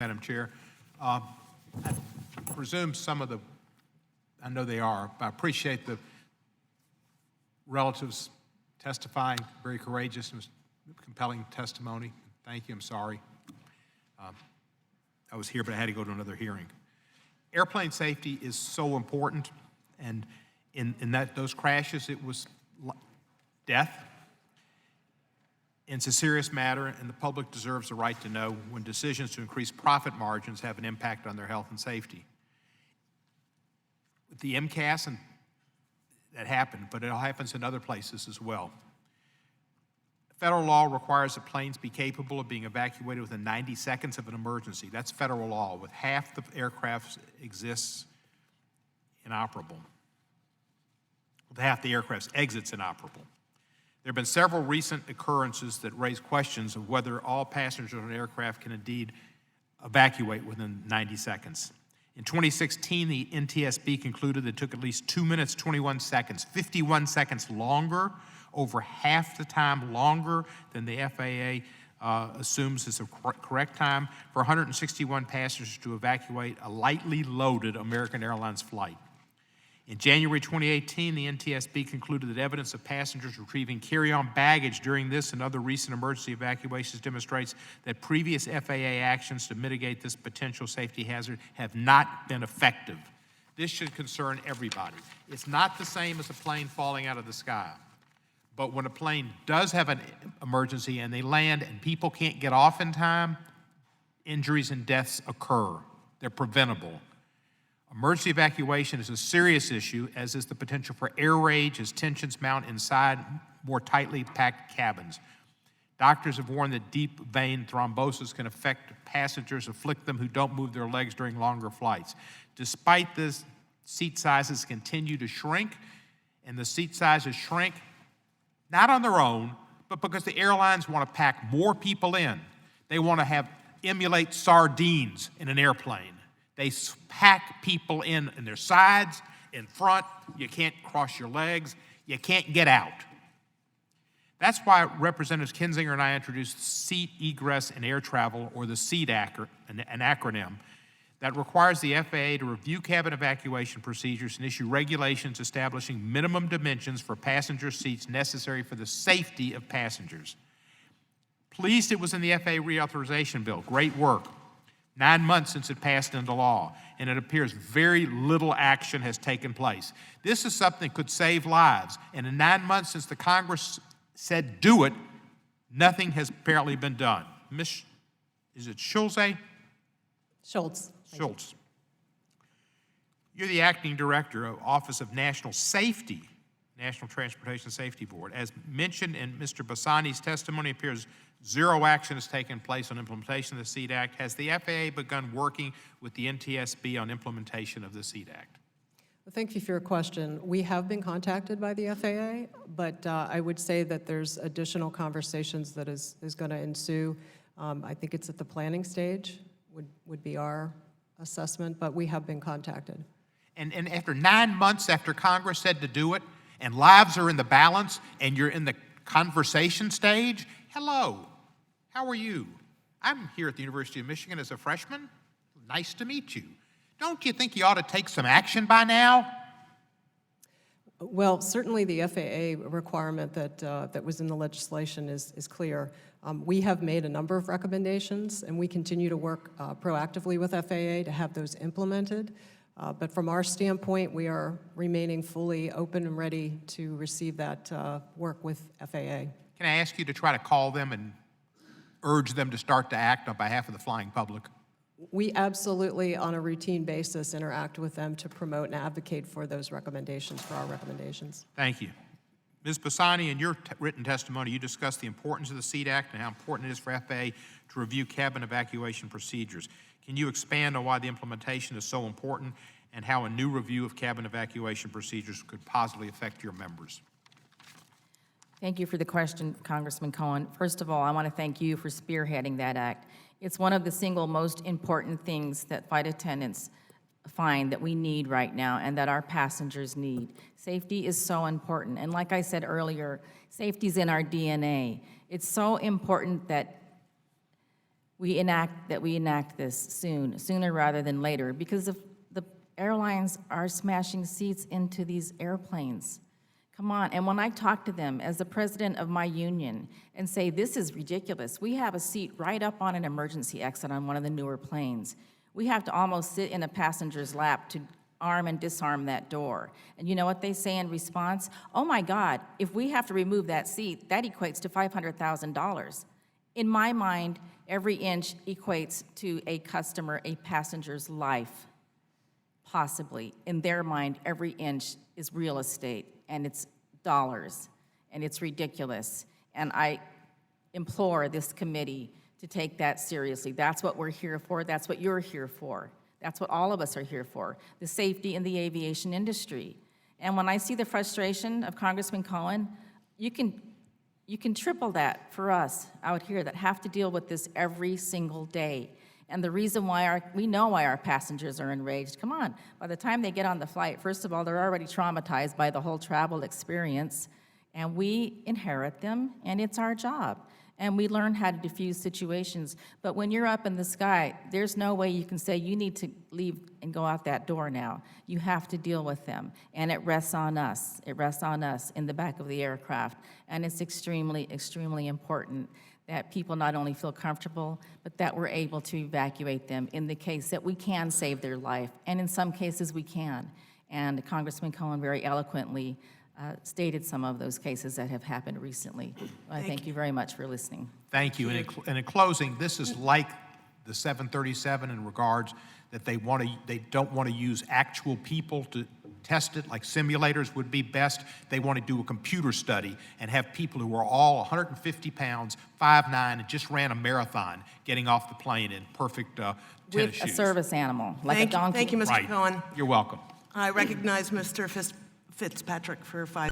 Madam Chair. I presume some of the, I know they are, but I appreciate the relatives testifying, very courageous and compelling testimony. Thank you, I'm sorry. I was here, but I had to go to another hearing. Airplane safety is so important, and in those crashes, it was death. It's a serious matter, and the public deserves the right to know when decisions to increase profit margins have an impact on their health and safety. With the MCAS, and that happened, but it all happens in other places as well. Federal law requires that planes be capable of being evacuated within 90 seconds of an emergency. That's federal law. With half the aircraft exists inoperable. With half the aircraft's exits inoperable. There have been several recent occurrences that raise questions of whether all passengers on an aircraft can indeed evacuate within 90 seconds. In 2016, the NTSB concluded that it took at least 2 minutes, 21 seconds, 51 seconds longer, over half the time longer than the FAA assumes is the correct time for 161 passengers to evacuate a lightly loaded American Airlines flight. In January 2018, the NTSB concluded that evidence of passengers retrieving carry-on baggage during this and other recent emergency evacuations demonstrates that previous FAA actions to mitigate this potential safety hazard have not been effective. This should concern everybody. It's not the same as a plane falling out of the sky. But when a plane does have an emergency and they land and people can't get off in time, injuries and deaths occur. They're preventable. Emergency evacuation is a serious issue, as is the potential for air rage as tensions mount inside more tightly packed cabins. Doctors have warned that deep vein thrombosis can affect passengers, afflict them who don't move their legs during longer flights. Despite this, seat sizes continue to shrink, and the seat sizes shrink not on their own, but because the airlines want to pack more people in. They want to emulate sardines in an airplane. They pack people in their sides, in front. You can't cross your legs. You can't get out. That's why Representatives Kinzinger and I introduced Seat Egress and Air Travel, or the SEAT an acronym, that requires the FAA to review cabin evacuation procedures and issue regulations establishing minimum dimensions for passenger seats necessary for the safety of passengers. Pleased it was in the FAA reauthorization bill. Great work. 9 months since it passed into law, and it appears very little action has taken place. This is something that could save lives, and in 9 months since the Congress said do it, nothing has apparently been done. Is it Schultz? Schultz. Schultz. You're the acting director of Office of National Safety, National Transportation Safety Board. As mentioned in Mr. Bassani's testimony, it appears zero action has taken place on implementation of the SEAT Act. Has the FAA begun working with the NTSB on implementation of the SEAT Act? Well, thank you for your question. We have been contacted by the FAA, but I would say that there's additional conversations that is going to ensue. I think it's at the planning stage, would be our assessment, but we have been contacted. And after 9 months after Congress said to do it, and lives are in the balance, and you're in the conversation stage, hello, how are you? I'm here at the University of Michigan as a freshman. Nice to meet you. Don't you think you ought to take some action by now? Well, certainly the FAA requirement that was in the legislation is clear. We have made a number of recommendations, and we continue to work proactively with FAA to have those implemented. But from our standpoint, we are remaining fully open and ready to receive that work with FAA. Can I ask you to try to call them and urge them to start to act on behalf of the flying public? We absolutely, on a routine basis, interact with them to promote and advocate for those recommendations, for our recommendations. Thank you. Ms. Bassani, in your written testimony, you discussed the importance of the SEAT Act and how important it is for FAA to review cabin evacuation procedures. Can you expand on why the implementation is so important and how a new review of cabin evacuation procedures could positively affect your members? Thank you for the question, Congressman Cohen. First of all, I want to thank you for spearheading that act. It's one of the single most important things that flight attendants find that we need right now and that our passengers need. Safety is so important. And like I said earlier, safety is in our DNA. It's so important that we enact this sooner rather than later, because the airlines are smashing seats into these airplanes. Come on, and when I talk to them as the president of my union and say, this is ridiculous, we have a seat right up on an emergency exit on one of the newer planes. We have to almost sit in a passenger's lap to arm and disarm that door. And you know what they say in response? Oh my God, if we have to remove that seat, that equates to $500,000. In my mind, every inch equates to a customer, a passenger's life, possibly. In their mind, every inch is real estate, and it's dollars, and it's ridiculous. And I implore this committee to take that seriously. That's what we're here for. That's what you're here for. That's what all of us are here for, the safety in the aviation industry. And when I see the frustration of Congressman Cohen, you can triple that for us out here that have to deal with this every single day. And the reason why we know why our passengers are enraged. Come on, by the time they get on the flight, first of all, they're already traumatized by the whole travel experience, and we inherit them, and it's our job. And we learn how to diffuse situations. But when you're up in the sky, there's no way you can say you need to leave and go out that door now. You have to deal with them, and it rests on us. It rests on us in the back of the aircraft, and it's extremely, extremely important that people not only feel comfortable, but that we're able to evacuate them in the case that we can save their life, and in some cases we can. And Congressman Cohen very eloquently stated some of those cases that have happened recently. I thank you very much for listening. Thank you. And in closing, this is like the 737 in regards that they don't want to use actual people to test it, like simulators would be best. They want to do a computer study and have people who are all 150 pounds, 5'9", and just ran a marathon getting off the plane in perfect tennis With shoes. a service animal, like a donkey. Thank you, Mr. Right. Cohen. You're welcome. I recognize Mr. Fitzpatrick for 5